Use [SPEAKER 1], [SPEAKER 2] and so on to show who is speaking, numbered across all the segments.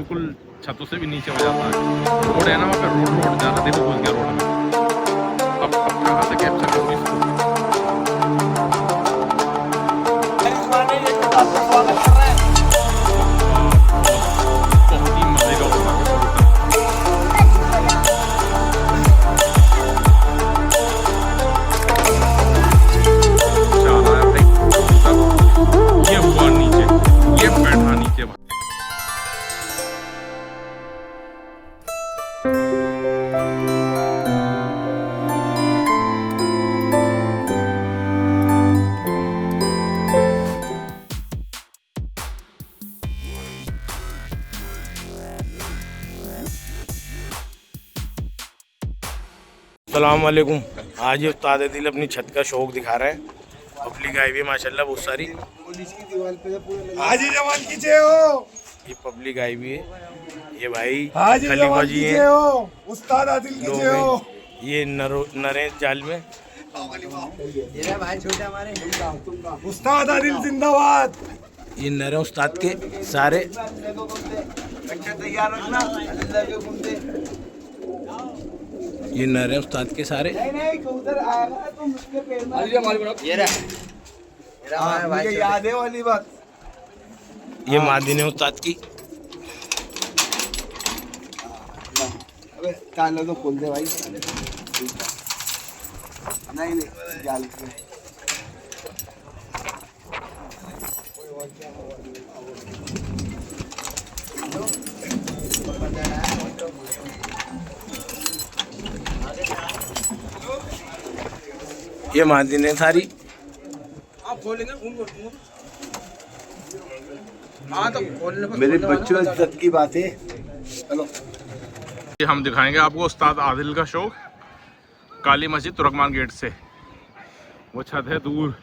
[SPEAKER 1] बिल्कुल छतों से भी नीचे हो जाता है। रोड है ना वहाँ पे, रोड जा रहा, देखो घुस गया रोड में। अब कहाँ से कैप्चर करूँ इसको। बहुत ही मजे का होगा कबूतर। चाह रहा है भाई कबूतर, ये हुआ नीचे, ये बैठा नीचे।
[SPEAKER 2] अस्सलामुअलैकुम। आज ये उस्ताद आदिल अपनी छत का शौक दिखा रहे हैं। पब्लिक आई हुई है माशाल्लाह बहुत सारी।
[SPEAKER 3] आज ही जवान कीजिए हो,
[SPEAKER 2] ये पब्लिक आई हुई है। ये भाई
[SPEAKER 3] आज ही
[SPEAKER 2] खलीफा
[SPEAKER 3] जवान
[SPEAKER 2] जी
[SPEAKER 3] कीजिए
[SPEAKER 2] हैं,
[SPEAKER 3] हो, उस्ताद आदिल
[SPEAKER 2] लोग
[SPEAKER 3] कीजिए हो।
[SPEAKER 2] हैं। ये नरे जाल में
[SPEAKER 3] उस्ताद आदिल जिंदाबाद।
[SPEAKER 2] ये नरे उस्ताद के सारे। ये नरे उस्ताद के सारे।
[SPEAKER 3] मुझे याद है वाली बात।
[SPEAKER 2] ये मादीन है उस्ताद की।
[SPEAKER 3] अबे ताला तो खोल दे भाई। नहीं जाल पे।
[SPEAKER 2] ये मादीन है सारी।
[SPEAKER 3] आप खोलेंगे मेरे बच्चों इज्जत की बात है। चलो
[SPEAKER 1] हम दिखाएंगे आपको उस्ताद आदिल का शौक काली मस्जिद तुर्कमान गेट से। वो छत है दूर,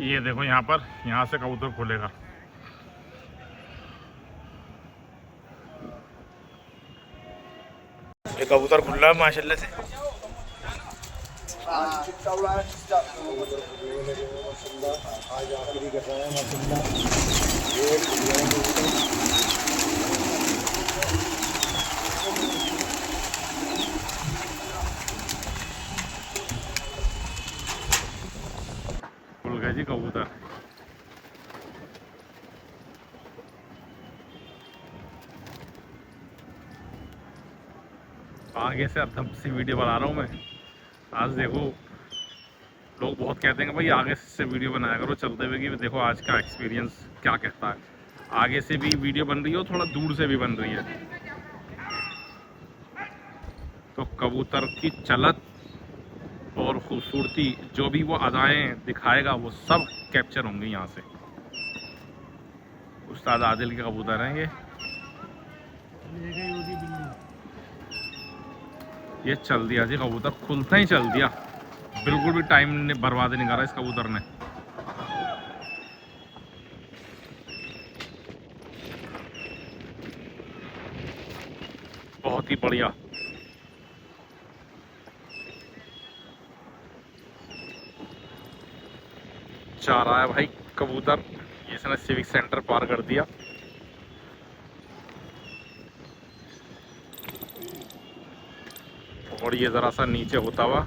[SPEAKER 1] ये देखो यहाँ पर, यहाँ से कबूतर खुलेगा।
[SPEAKER 2] ये कबूतर खुल रहा है माशाल्लाह से।
[SPEAKER 3] आज आखिरी कर रहा है
[SPEAKER 1] खुल गया जी कबूतर। आगे से अब से वीडियो बना रहा हूँ मैं। आज देखो लोग बहुत कहते हैं कि भाई आगे से वीडियो बनाया करो चलते हुए, कि देखो आज का एक्सपीरियंस क्या कहता है। आगे से भी वीडियो बन रही है और थोड़ा दूर से भी बन रही है, तो कबूतर की चलत और खूबसूरती जो भी वो अदाएँ दिखाएगा वो सब कैप्चर होंगी यहाँ से। उस्ताद आदिल के कबूतर हैं ये चल दिया जी कबूतर, खुलता ही चल दिया। बिल्कुल भी टाइम ने बर्बाद नहीं करा इस कबूतर ने। बहुत ही बढ़िया। चाह रहा है भाई कबूतर, इसने सिविक सेंटर पार कर दिया। और ये जरा सा नीचे होता हुआ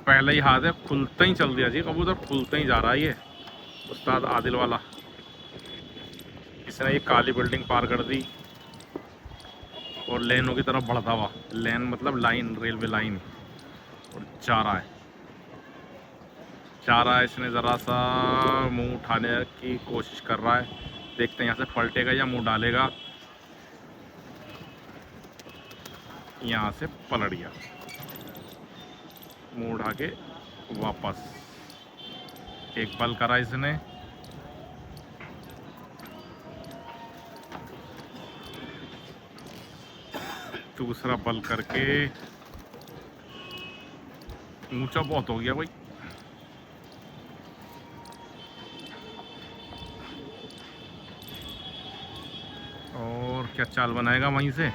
[SPEAKER 1] पहले ही हाथ है, खुलता ही चल दिया जी कबूतर, खुलता ही जा रहा है ये उस्ताद आदिल वाला। इसने ये काली बिल्डिंग पार कर दी और लेनों की तरफ बढ़ता हुआ, लेन मतलब लाइन, रेलवे लाइन, और जा रहा है इसने ज़रा सा मुंह उठाने की कोशिश कर रहा है। देखते हैं यहाँ से पलटेगा या मुंह डालेगा। यहाँ से पलट गया, मुंह उठा के वापस। एक पल करा इसने, दूसरा पल करके ऊंचा बहुत हो गया भाई। और क्या चाल बनाएगा, वहीं से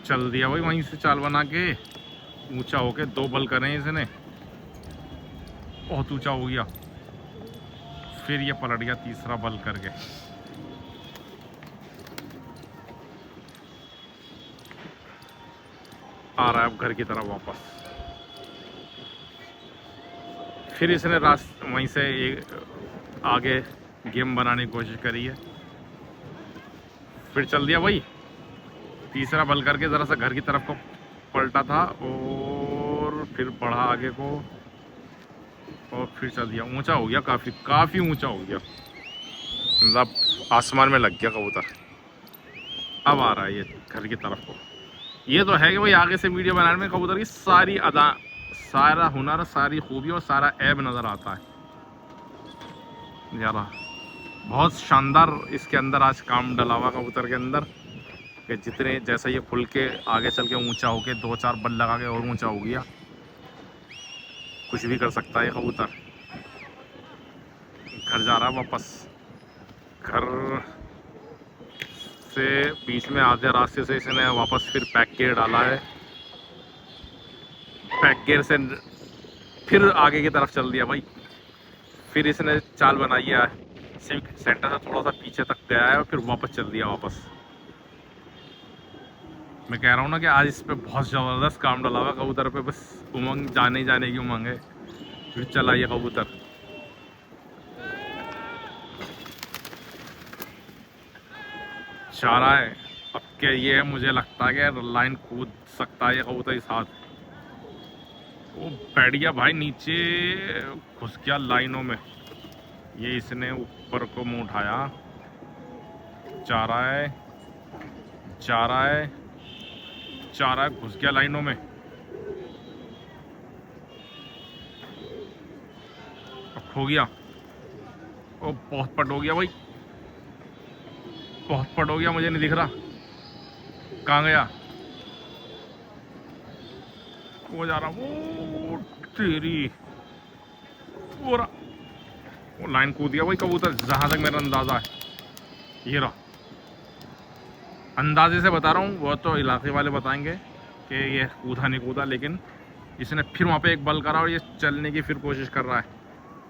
[SPEAKER 1] चल दिया भाई, वहीं से चाल बना के ऊंचा होके 2 बल करें इसने, बहुत ऊंचा हो गया। फिर ये पलट गया तीसरा बल करके। आ रहा है अब घर की तरफ वापस। फिर इसने वहीं से आगे गेम बनाने की कोशिश करी है। फिर चल दिया वही तीसरा बल करके, ज़रा सा घर की तरफ को पलटा था और फिर बढ़ा आगे को और फिर चल दिया। ऊंचा हो गया, काफ़ी ऊंचा हो गया, मतलब आसमान में लग गया कबूतर। अब आ रहा है ये घर की तरफ को। ये तो है कि भाई आगे से वीडियो बनाने में कबूतर की सारी अदा, सारा हुनर, सारी खूबी और सारा ऐब नज़र आता है। ज़रा बहुत शानदार इसके अंदर आज काम डला हुआ कबूतर के अंदर कि जितने जैसा ये खुल के आगे चल के ऊंचा होके 2-4 बल लगा के और ऊंचा हो गया। कुछ भी कर सकता है ये कबूतर। घर जा रहा वापस। घर से बीच में आधे रास्ते से इसने वापस फिर पैक गियर डाला है। पैक गियर से फिर आगे की तरफ चल दिया भाई। फिर इसने चाल बनाई है, सिर्फ सेंटर से थोड़ा सा पीछे तक गया है और फिर वापस चल दिया वापस। मैं कह रहा हूँ ना कि आज इस पे बहुत ज़बरदस्त काम डाला हुआ कबूतर पे। बस उमंग जाने की उमंग है। फिर चला ये कबूतर। चाह रहा है अब क्या ये मुझे लगता है कि लाइन कूद सकता है ये कबूतर इस हाथ। वो बैठ गया भाई नीचे, घुस गया लाइनों में। ये इसने ऊपर को मुंह उठाया, जा रहा है, घुस गया लाइनों में। अब खो गया। ओ बहुत पट हो गया भाई, बहुत पट हो गया। मुझे नहीं दिख रहा कहाँ गया। वो जा रहा, वो तेरी वो लाइन कूद गया भाई कबूतर, जहाँ तक मेरा अंदाज़ा है। ये रहा, अंदाजे से बता रहा हूँ, वो तो इलाके वाले बताएंगे कि ये कूदा नहीं कूदा, लेकिन इसने फिर वहाँ पे एक बल करा और ये चलने की फिर कोशिश कर रहा है,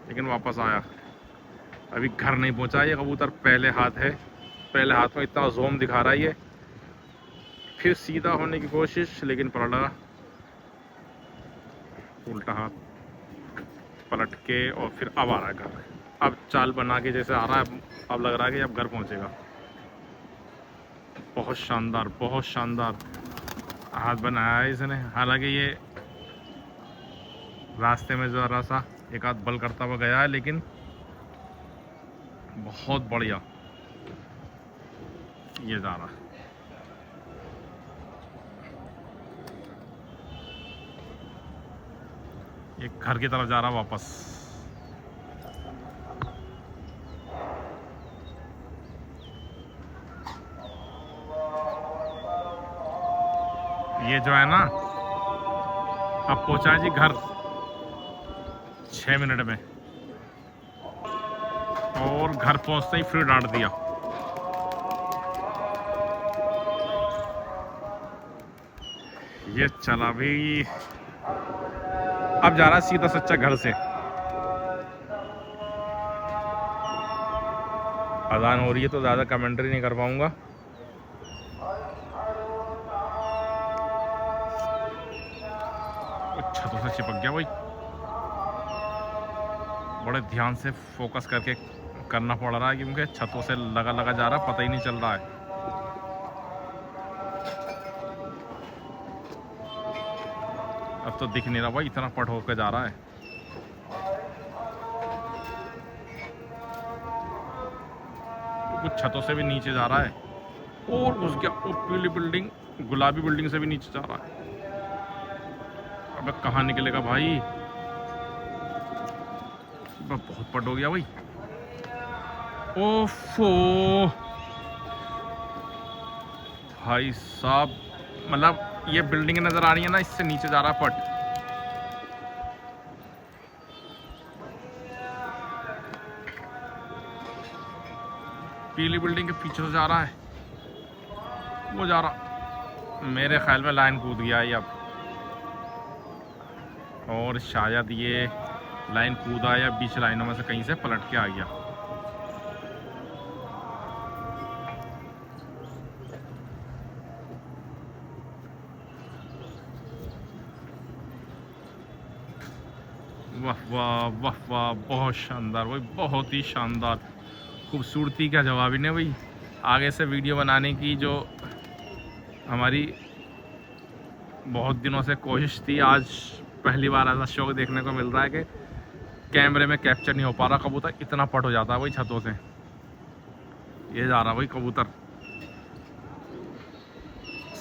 [SPEAKER 1] लेकिन वापस आया। अभी घर नहीं पहुँचा ये कबूतर। पहले हाथ है, पहले हाथ में इतना जोम दिखा रहा है ये। फिर सीधा होने की कोशिश, लेकिन पलटा, उल्टा हाथ पलट के और फिर अब आ रहा है घर। अब चाल बना के जैसे आ रहा है, अब लग रहा है कि अब घर पहुंचेगा। बहुत शानदार, बहुत शानदार हाथ बनाया है इसने। हालांकि ये रास्ते में ज़रा सा एक आध बल करता हुआ गया है, लेकिन बहुत बढ़िया ये जा रहा है। ये घर की तरफ जा रहा वापस। ये जो है ना, अब पहुंचा जी घर 6 मिनट में, और घर पहुंचते ही फिर डांट दिया। ये चला भी, अब जा रहा सीधा सच्चा घर से। अजान हो रही है तो ज़्यादा कमेंट्री नहीं कर पाऊंगा। छतों से चिपक गया भाई। बड़े ध्यान से फोकस करके करना पड़ रहा है, क्योंकि छतों से लगा जा रहा, पता ही नहीं चल रहा है। अब तो दिख नहीं रहा भाई, इतना पट होकर जा रहा है। कुछ छतों से भी नीचे जा रहा है और घुस गया। वो पीली बिल्डिंग, गुलाबी बिल्डिंग से भी नीचे जा रहा है। अब कहाँ निकलेगा भाई, बहुत पट हो गया भाई। ओफो भाई साहब, मतलब ये बिल्डिंग नजर आ रही है ना, इससे नीचे जा रहा है पट। पीली बिल्डिंग के पीछे से जा रहा है, वो जा रहा, मेरे ख्याल में लाइन कूद गया ये अब, और शायद ये लाइन कूदा या बीच लाइनों में से कहीं से पलट के आ गया। वाह वाह वाह वाह, बहुत शानदार भाई, बहुत ही शानदार। खूबसूरती का जवाब ही नहीं भाई। आगे से वीडियो बनाने की जो हमारी बहुत दिनों से कोशिश थी, आज पहली बार ऐसा शौक देखने को मिल रहा है कि कैमरे में कैप्चर नहीं हो पा रहा कबूतर, इतना पट हो जाता है भाई छतों से। ये जा रहा भाई कबूतर,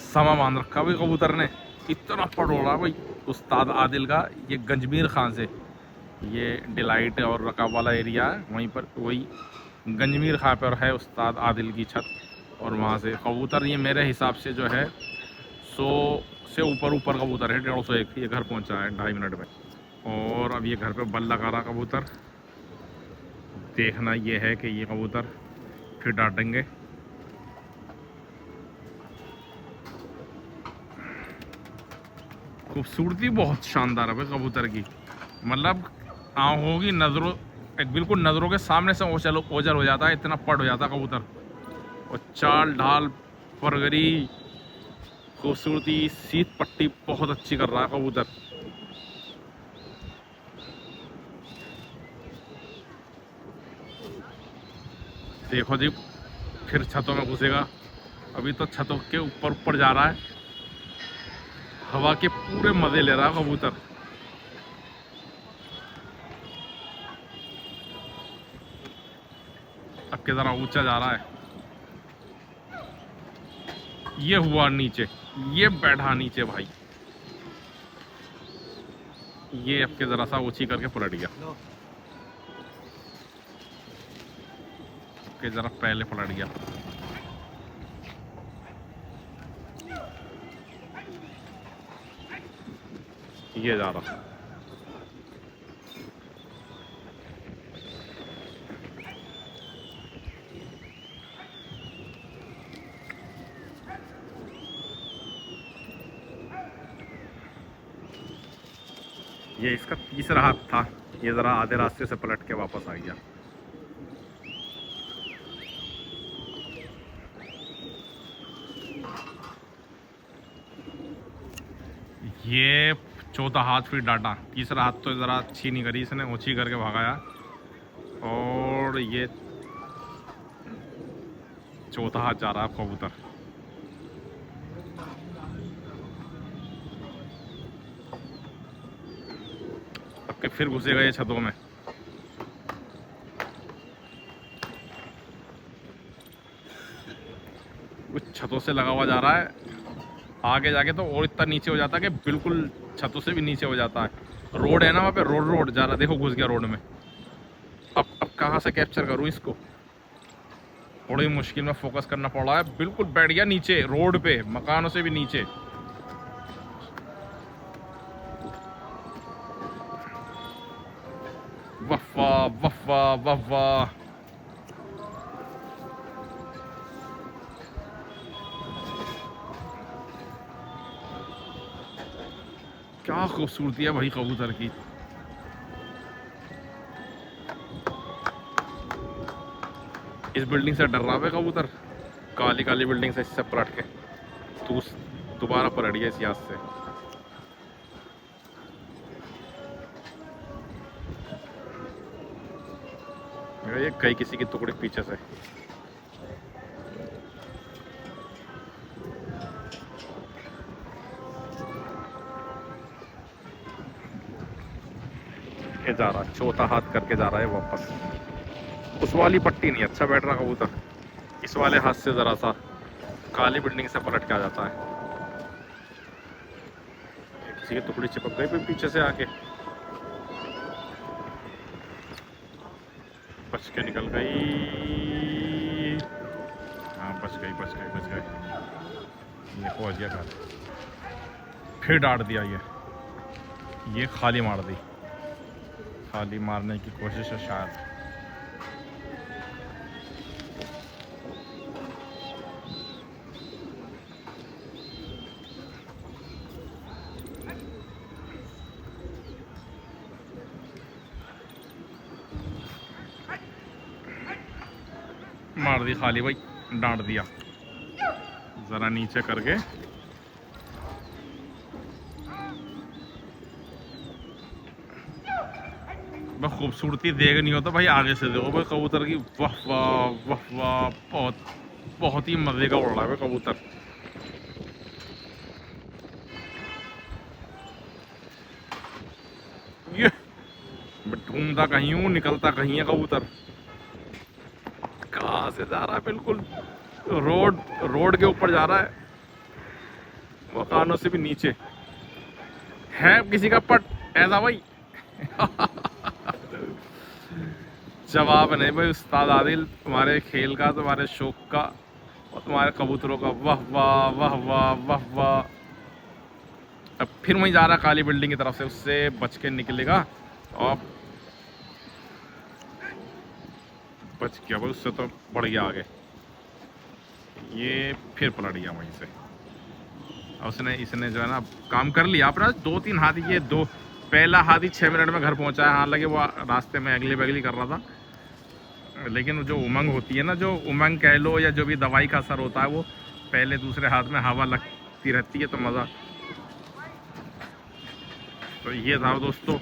[SPEAKER 1] समा बांध रखा भाई कबूतर ने, इतना पट हो रहा भाई। उस्ताद आदिल का ये गंजमीर खां से, ये डिलाइट और रकाब वाला एरिया है, वहीं पर वही गंजमीर खां पर है उस्ताद आदिल की छत। और वहाँ से कबूतर ये मेरे हिसाब से जो है 100 से ऊपर कबूतर है, 150 ये घर पहुँचा है 2.5 मिनट में। और अब ये घर पे बल लगा रहा कबूतर। देखना ये है कि ये कबूतर फिर डांटेंगे। खूबसूरती बहुत शानदार है भाई कबूतर की, मतलब आँखों की नज़रों, एक बिल्कुल नज़रों के सामने से ओझल हो जाता है, इतना पट हो जाता है कबूतर। और चाल ढाल परगरी खूबसूरती सीट पट्टी बहुत अच्छी कर रहा है कबूतर। देखो जी फिर छतों में घुसेगा, अभी तो छतों के ऊपर जा रहा है, हवा के पूरे मजे ले रहा है कबूतर। अब के जरा ऊंचा जा रहा है, ये हुआ नीचे, ये बैठा नीचे भाई, ये अब के जरा सा ऊंची करके पलट गया, के जरा पहले पलट गया। ये जा रहा, ये इसका तीसरा हाथ था, ये ज़रा आधे रास्ते से पलट के वापस आ गया। ये चौथा हाथ फिर डांटा, तीसरा हाथ तो ज़रा अच्छी नहीं करी इसने, ऊंची करके भगाया। और ये चौथा हाथ जा रहा है कबूतर। अब के फिर घुसेगा ये छतों में। कुछ छतों से लगा हुआ जा रहा है, आगे जाके तो और इतना नीचे हो जाता है कि बिल्कुल छतों से भी नीचे हो जाता है। रोड है ना वहाँ पे, रोड जा रहा, देखो घुस गया रोड में। अब कहाँ से कैप्चर करूँ इसको, बड़ी मुश्किल में फोकस करना पड़ रहा है। बिल्कुल बैठ गया नीचे रोड पे, मकानों से भी नीचे। वफ़ा वफ़ा वफ़ा, क्या खूबसूरती है भाई कबूतर की। इस बिल्डिंग से डर रहा है कबूतर, काली काली बिल्डिंग से, इससे पलट के तो दोबारा पलट गया इस याद से। ये कई किसी की टुकड़ी पीछे से। ये जा रहा, चौथा हाथ करके जा रहा है वापस। उस वाली पट्टी नहीं अच्छा बैठ रहा कबूतर, इस वाले हाथ से जरा सा काली बिल्डिंग से पलट के आ जाता है। किसी की टुकड़ी चिपक गई फिर पीछे से आके, बच के निकल गई। हाँ बच गई बच गई बच गई। ये पहुंच गया घर, फिर डांट दिया। ये खाली मार दी, खाली मारने की कोशिश है शायद। मार दी खाली भाई, डांट दिया ज़रा नीचे करके। बस खूबसूरती देखनी हो तो भाई आगे से देखो भाई कबूतर की, वाह वाह वाह वाह, बहुत बहुत ही मज़े का उड़ रहा है भाई कबूतर। ये ढूंढता कहीं हूँ, निकलता कहीं है कबूतर। कहाँ से जा रहा है, बिल्कुल रोड के ऊपर जा रहा है, मकानों से भी नीचे है किसी का पट ऐसा भाई। जवाब नहीं भाई उस्ताद आदिल, तुम्हारे खेल का, तुम्हारे शौक का और तुम्हारे कबूतरों का, वाह वाह वाह वाह वाह वाह। अब फिर वहीं जा रहा है काली बिल्डिंग की तरफ से, उससे बच के निकलेगा और बच गया भाई, उससे तो बढ़ गया आगे। ये फिर पलट गया वहीं से। उसने इसने जो है ना काम कर लिया अपना। 2-3 हाथी, ये दो पहला हाथी 6 मिनट में घर पहुंचा है। हालांकि वो रास्ते में अगली बगली कर रहा था, लेकिन जो उमंग होती है ना, जो उमंग कह लो या जो भी दवाई का असर होता है, वो पहले दूसरे हाथ में हवा लगती रहती है तो मज़ा। तो ये था दोस्तों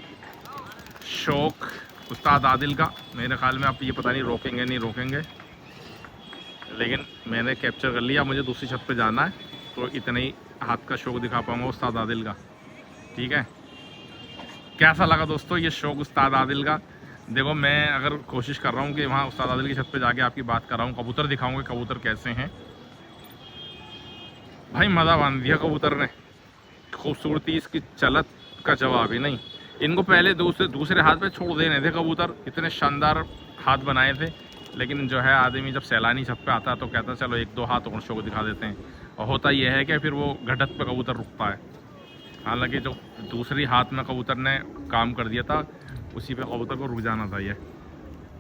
[SPEAKER 1] शौक उस्ताद आदिल का। मेरे ख्याल में आप ये पता नहीं रोकेंगे नहीं रोकेंगे, लेकिन मैंने कैप्चर कर लिया। मुझे दूसरी छत पे जाना है तो इतने ही हाथ का शौक दिखा पाऊंगा उस्ताद आदिल का। ठीक है, कैसा लगा दोस्तों ये शौक उस्ताद आदिल का? देखो मैं अगर कोशिश कर रहा हूँ कि वहाँ उस्ताद आदिल की छत पे जाके आपकी बात कर रहा हूँ, कबूतर दिखाऊंगे कबूतर कैसे हैं। भाई मज़ा बांध दिया कबूतर ने, खूबसूरती इसकी चलत का जवाब ही नहीं। इनको पहले दूसरे हाथ पे छोड़ देने थे कबूतर, इतने शानदार हाथ बनाए थे। लेकिन जो है आदमी जब सैलानी छत पे आता है तो कहता है चलो 1-2 हाथ और शौक दिखा देते हैं, और होता यह है कि फिर वो घटत पे कबूतर रुकता है। हालांकि जो दूसरी हाथ में कबूतर ने काम कर दिया था, उसी पे कबूतर को रुक जाना था। ये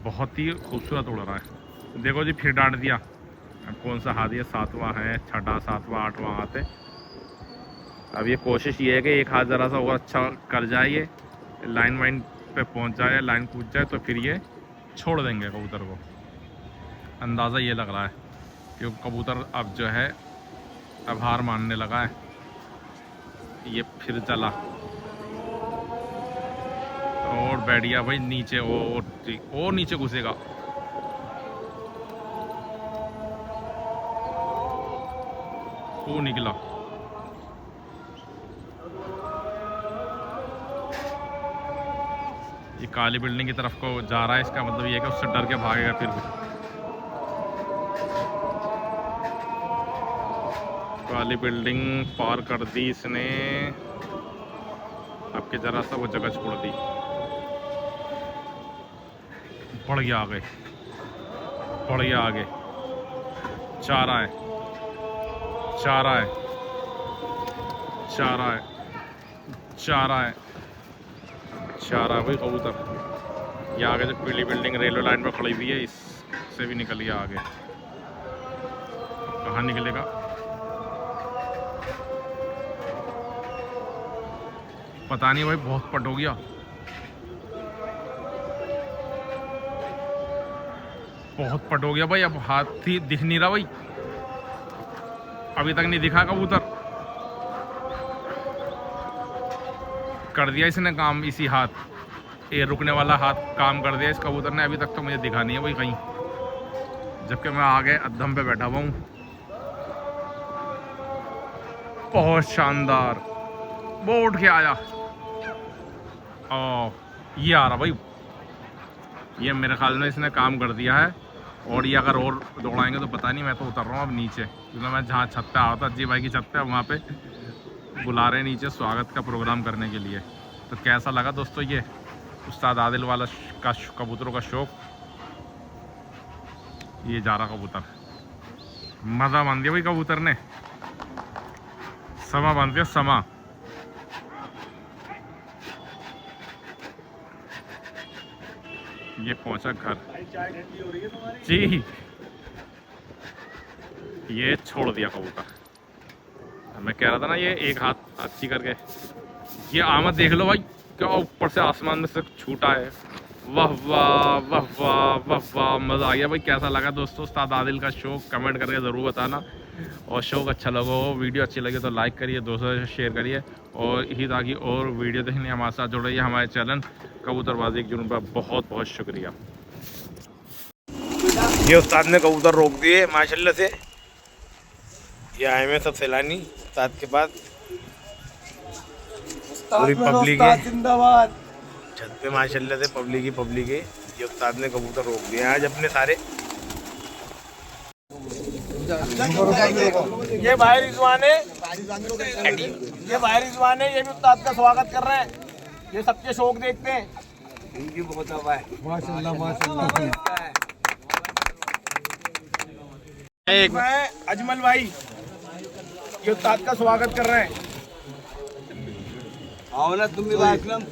[SPEAKER 1] बहुत ही खूबसूरत उड़ रहा है। देखो जी फिर डांट दिया। अब कौन सा हाथ, ये 7वां है, 6ठा 7वां 8वां हाथ है। अब ये कोशिश ये है कि एक हाथ ज़रा सा और अच्छा कर जाए, ये लाइन वाइन पे पहुंच जाए, लाइन कूद जाए, तो फिर ये छोड़ देंगे कबूतर को। अंदाज़ा ये लग रहा है क्योंकि कबूतर अब जो है अब हार मानने लगा है। ये फिर चला और बैठ गया भाई नीचे, और नीचे घुसेगा। वो निकला। ये काली बिल्डिंग की तरफ को जा रहा है, इसका मतलब ये है कि उससे डर के भागेगा फिर भी। काली बिल्डिंग पार कर दी इसने, अब के जरा सा वो जगह छोड़ दी, बढ़ गया आगे, बढ़ गया आगे। चारा है, चारा है, चारा है, चारा है, चारा भाई कबूतर। ये आगे जो पीली बिल्डिंग रेलवे लाइन पर खड़ी हुई है, इससे भी निकल गया आगे। कहाँ निकलेगा? पता नहीं भाई, बहुत पट हो गया। बहुत पट हो गया भाई। अब हाथी दिख नहीं रहा भाई, अभी तक नहीं दिखा कबूतर। कर दिया इसने काम, इसी हाथ, ये रुकने वाला हाथ काम कर दिया इस कबूतर ने। अभी तक तो मुझे दिखा नहीं है भाई कहीं, जबकि मैं आगे अद्धम पे बैठा हुआ हूँ। बहुत शानदार, वो उठ के आया। ये आ रहा भाई, ये मेरे ख्याल में इसने काम कर दिया है। और ये अगर और दौड़ाएंगे तो पता नहीं। मैं तो उतर रहा हूँ अब नीचे, क्योंकि मैं जहाँ छत पे आया था जी भाई की छत पे, वहाँ पे बुला रहे नीचे स्वागत का प्रोग्राम करने के लिए। तो कैसा लगा दोस्तों ये उस्ताद आदिल वाला का कबूतरों का शौक? ये जा रहा कबूतर, मज़ा बांध दिया भाई कबूतर ने, समा बांध दिया, समा। ये पहुंचा घर जी, ये छोड़ दिया कबूतर। मैं कह रहा था ना, ये एक हाथ अच्छी करके, ये आमद देख लो भाई, क्या ऊपर से आसमान में से छूटा है। वाह वाह वाह वाह वाह वाह, मज़ा आ गया भाई। कैसा लगा दोस्तों उस्ताद आदिल का शौक? कमेंट करके ज़रूर बताना। और शौक अच्छा लगा हो, वीडियो अच्छी लगे तो लाइक करिए, दोस्तों से शेयर करिए और इसी ताकि और वीडियो देखने हमारे साथ जुड़ रही है हमारे चैनल कबूतरबाजी के जुनून पर। बहुत बहुत शुक्रिया।
[SPEAKER 2] ये उस्ताद ने कबूतर रोक दिए माशाल्लाह से। ये आए हुए सब सैलानी उस्ताद के पास, पूरी पब्लिक है
[SPEAKER 3] जिंदाबाद।
[SPEAKER 2] छत पे माशाल्लाह से पब्लिक है। ये उस्ताद ने कबूतर रोक दिए आज अपने सारे। ये भाई रिजवान है, ये भाई रिजवान है, ये भी उस्ताद का स्वागत कर रहे हैं। ये सबके शौक देखते हैं।
[SPEAKER 3] इनकी बहुत हवा है माशाल्लाह माशाल्लाह।
[SPEAKER 1] एक
[SPEAKER 2] मैं अजमल भाई, ये उस्ताद का स्वागत कर रहे हैं।
[SPEAKER 3] आओ ना तुम भी भाई असलम।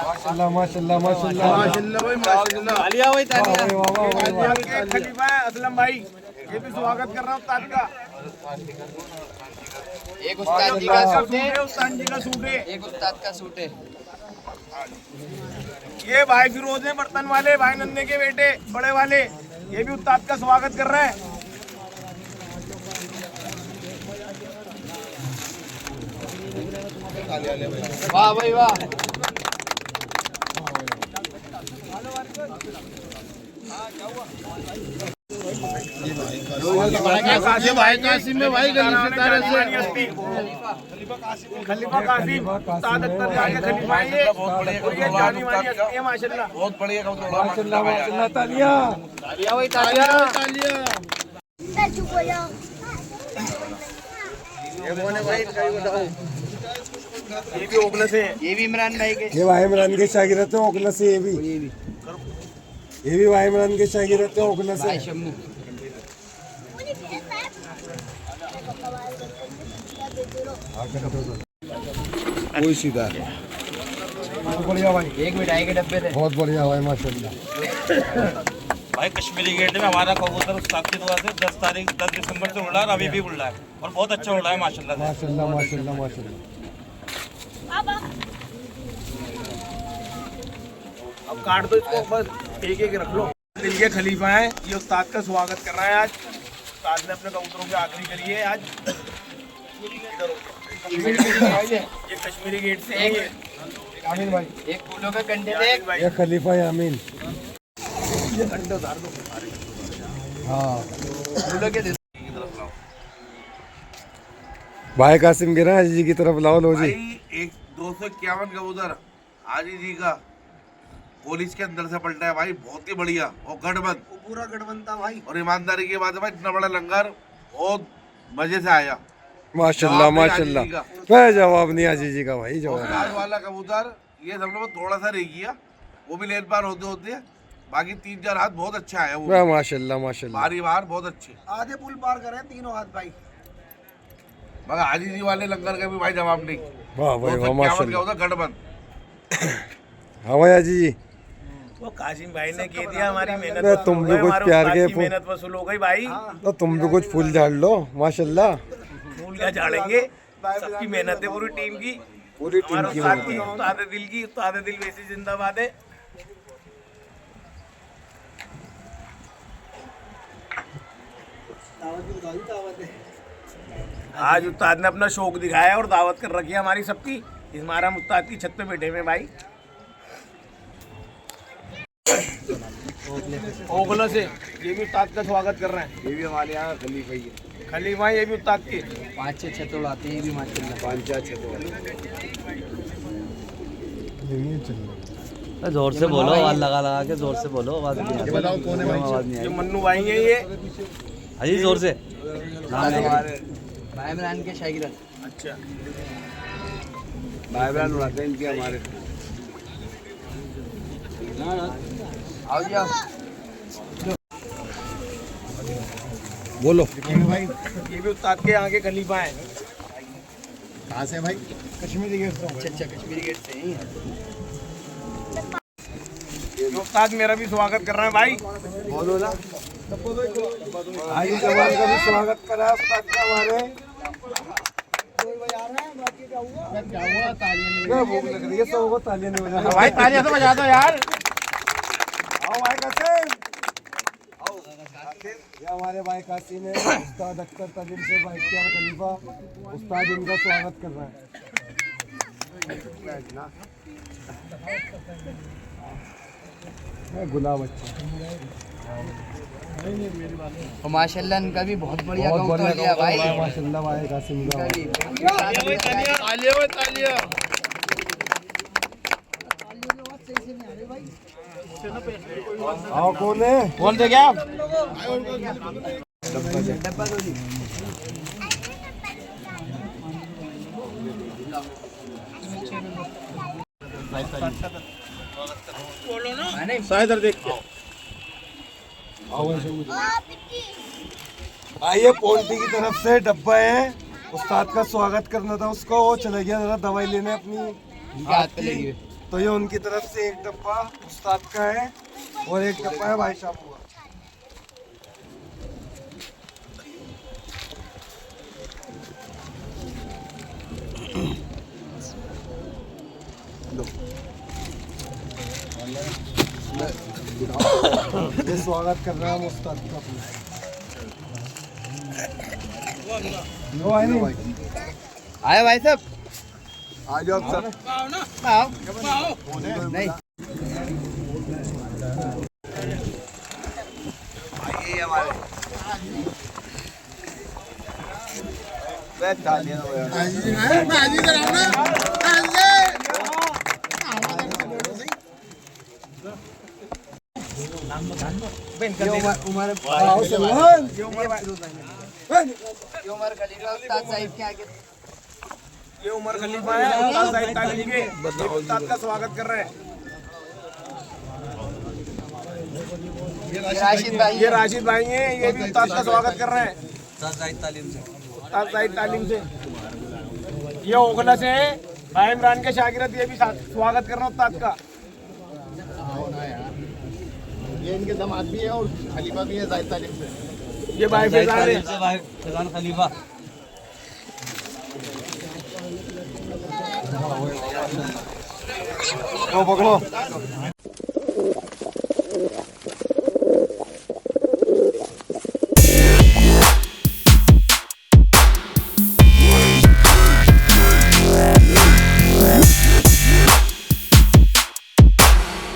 [SPEAKER 3] माशाल्लाह माशाल्लाह माशाल्लाह माशाल्लाह भाई माशाल्लाह। तालियां भाई तालियां।
[SPEAKER 2] खलीफा है असलम भाई, ये भी स्वागत कर रहा हूँ उस्ताद का।
[SPEAKER 4] एक उस्ताद जी का सूट है,
[SPEAKER 2] उस्ताद जी का सूट है।
[SPEAKER 4] एक उस्ताद का सूट है।
[SPEAKER 2] ये भाई फिरोज है बर्तन वाले, भाई नन्हे के बेटे बड़े वाले, ये भी उस्ताद का स्वागत कर रहे हैं।
[SPEAKER 4] वाह भाई वाह।
[SPEAKER 2] ये भाई कासिम में भाई खलीफा कासिम उस्ताद अख्तर जाके खलीफा है ये, और ये जानी मानी हस्ती है माशाल्लाह। बहुत बढ़िया
[SPEAKER 3] माशाल्लाह माशाल्लाह। तालियां
[SPEAKER 4] तालियां भाई तालियां।
[SPEAKER 2] ये भी ओगलस है।
[SPEAKER 4] ये भी इमरान भाई के।
[SPEAKER 3] ये भाई इमरान के शागिर्द है ओखला से। ये भी भाई इमरान के शागिर्द है ओखला से।
[SPEAKER 4] भाई शम्मू।
[SPEAKER 3] कोई सीधा बढ़िया भाई,
[SPEAKER 4] एक मिठाई के डब्बे थे।
[SPEAKER 3] बहुत बढ़िया भाई माशाल्लाह।
[SPEAKER 5] भाई कश्मीरी गेट में हमारा कबूतर उस्ताद की दुआ से 10 दिसंबर से उड़ रहा है और अभी भी उड़ रहा है और बहुत अच्छा उड़ रहा है माशाल्लाह से।
[SPEAKER 3] माशाल्लाह माशाल्लाह माशाल्लाह।
[SPEAKER 2] अब काट दो इसको, बस एक एक रख लो। दिल के खलीफा है, ये उस्ताद का स्वागत कर रहा है आज। उस्ताद ने अपने कबूतरों की आखिरी करी है आज। ये कश्मीरी गेट से है ये।
[SPEAKER 3] आमीन भाई।
[SPEAKER 4] एक फूलों का कंटेनर एक
[SPEAKER 2] भाई
[SPEAKER 3] ये खलीफा है आमीन। हाँ
[SPEAKER 4] फूलों के।
[SPEAKER 3] भाई कासिम गिरा हाजी जी की तरफ लाओ लो जी।
[SPEAKER 6] एक 251 कबूतर हाजी जी का पुलिस के अंदर से पलटा है भाई, बहुत ही बढ़िया और गठबंद,
[SPEAKER 3] पूरा गठबंध था भाई।
[SPEAKER 6] और ईमानदारी की बात है भाई, इतना बड़ा लंगर बहुत मजे से आया।
[SPEAKER 3] माशाल्लाह
[SPEAKER 6] जवाब नहीं
[SPEAKER 3] माशाल्लाह।
[SPEAKER 6] हाजी जी का।
[SPEAKER 3] वह जवाब नहीं हाजी जी का भाई
[SPEAKER 6] और
[SPEAKER 3] जवाब।
[SPEAKER 6] आज वाला कबूतर ये सब लोग थोड़ा सा रह गया, वो भी लेन पार होते होते, बाकी 3-4 हाथ बहुत अच्छा आया वो।
[SPEAKER 3] वह माशाल्लाह माशाल्लाह।
[SPEAKER 6] बारी बार बहुत अच्छे,
[SPEAKER 3] आधे पुल पार करे तीनों हाथ भाई।
[SPEAKER 6] मगर हाजी जी वाले लंगर का भी भाई जवाब नहीं।
[SPEAKER 3] वाह भाई वाह
[SPEAKER 6] 251
[SPEAKER 3] माशाल्लाह।
[SPEAKER 6] कबूतर गठबंद।
[SPEAKER 3] हाँ भाई हाजी जी।
[SPEAKER 2] वो कासिम भाई ने कह दिया हमारी मेहनत
[SPEAKER 3] अरे तुम भी कुछ
[SPEAKER 2] हमारे
[SPEAKER 3] प्यार
[SPEAKER 2] उस्ताद
[SPEAKER 3] के
[SPEAKER 2] की मेहनत वसूल हो गई भाई।
[SPEAKER 3] तो तुम भी कुछ फूल झाड़ लो माशाल्लाह।
[SPEAKER 2] फूल क्या झाड़ेंगे, सबकी मेहनत है पूरी टीम की,
[SPEAKER 3] पूरी टीम
[SPEAKER 2] हमारे
[SPEAKER 3] की
[SPEAKER 2] उस्ताद की, उस्ताद दिल की। उस्ताद दिल वैसे जिंदाबाद है। आज उस्ताद ने अपना शौक दिखाया और दावत कर रखी है हमारी सबकी। हमारा उस्ताद की छत पे बैठे हुए भाई। ओगला से ये भी उस्ताद का स्वागत कर रहे हैं।
[SPEAKER 3] ये भी हमारे यहाँ खलीफा ही है।
[SPEAKER 2] खलीफा ये भी उस्ताद की।
[SPEAKER 4] 5-6 छत उड़ाते हैं ये भी माशाल्लाह।
[SPEAKER 3] 5-4 छत।
[SPEAKER 7] जोर से बोलो, आवाज लगा लगा के जोर से बोलो, आवाज नहीं आती।
[SPEAKER 3] बताओ कौन है भाई?
[SPEAKER 7] आवाज नहीं
[SPEAKER 2] ये
[SPEAKER 7] आई।
[SPEAKER 2] मन्नू भाई है ये।
[SPEAKER 7] हाजी जोर से नाम लेके।
[SPEAKER 4] भाई इमरान के शागिर्द।
[SPEAKER 2] अच्छा
[SPEAKER 3] भाई बहन उड़ाते हैं इनके हमारे।
[SPEAKER 4] आओ जी आओ।
[SPEAKER 3] बोलो
[SPEAKER 2] ये भी उस्ताद के यहाँ के खलीफा है।
[SPEAKER 3] कहाँ से भाई? कश्मीरी गेट से।
[SPEAKER 4] अच्छा कश्मीरी गेट से ही है।
[SPEAKER 2] ये उस्ताद मेरा भी स्वागत कर रहे हैं भाई।
[SPEAKER 3] बोलो ना। भाई जवान का भी स्वागत करा उस्ताद का हमारे। क्या भूख लग रही है सबको, तालियां नहीं बजा।
[SPEAKER 2] भाई तालियां तो बजा दो यार।
[SPEAKER 3] आओ भाई कासिम। ये हमारे भाई कासिम है, उस्ताद अख्तर तजीम से भाई इख्तियार खलीफा, उस्ताद इनका स्वागत कर रहा है। गुलाब अच्छा
[SPEAKER 4] और माशाल्लाह इनका भी बहुत बढ़िया
[SPEAKER 3] बहुत
[SPEAKER 4] कबूतर
[SPEAKER 3] बढ़िया
[SPEAKER 4] लिया भाई।
[SPEAKER 3] माशाल्लाह भाई कासिम का। आओ कौन है?
[SPEAKER 2] कौन थे क्या
[SPEAKER 4] डब्बा दो जी।
[SPEAKER 2] इधर देख के
[SPEAKER 3] आइए पोल्ट्री की तरफ से डब्बा है, उस्ताद का स्वागत करना था उसको, वो चला गया जरा दवाई लेने अपनी
[SPEAKER 4] हाथ पे लगी हुई।
[SPEAKER 3] तो ये उनकी तरफ से एक डब्बा उस्ताद का है और एक डब्बा है भाई साहब का। ये स्वागत कर रहा है उस्ताद का अपना। वो है नहीं
[SPEAKER 4] आए भाई साहब।
[SPEAKER 3] आ जाओ सर।
[SPEAKER 4] आओ। नहीं ये उमर खलीफा उस्ताद साहिब के आगे।
[SPEAKER 2] ये उमर खलीफा है, उस्ताद साहिब तालीम के, ये उस्ताद का स्वागत कर रहे हैं।
[SPEAKER 4] ये राशिद भाई।
[SPEAKER 2] ये राशिद भाई हैं, ये भी उस्ताद का स्वागत कर रहे हैं
[SPEAKER 7] उस्ताद साहिब तालीम से।
[SPEAKER 2] उस्ताद साहिब तालीम से। ये ओखला से है, भाई इमरान के शागिर्द, ये भी स्वागत कर रहे हैं उस्ताद का।
[SPEAKER 3] ये इनके दामाद भी है और खलीफा भी है जाहिद तालीम से।
[SPEAKER 2] ये भाई
[SPEAKER 7] साहिब
[SPEAKER 2] फैजान
[SPEAKER 7] तालीम
[SPEAKER 2] है।
[SPEAKER 7] से भाई फैजान खलीफा।
[SPEAKER 3] पकड़ो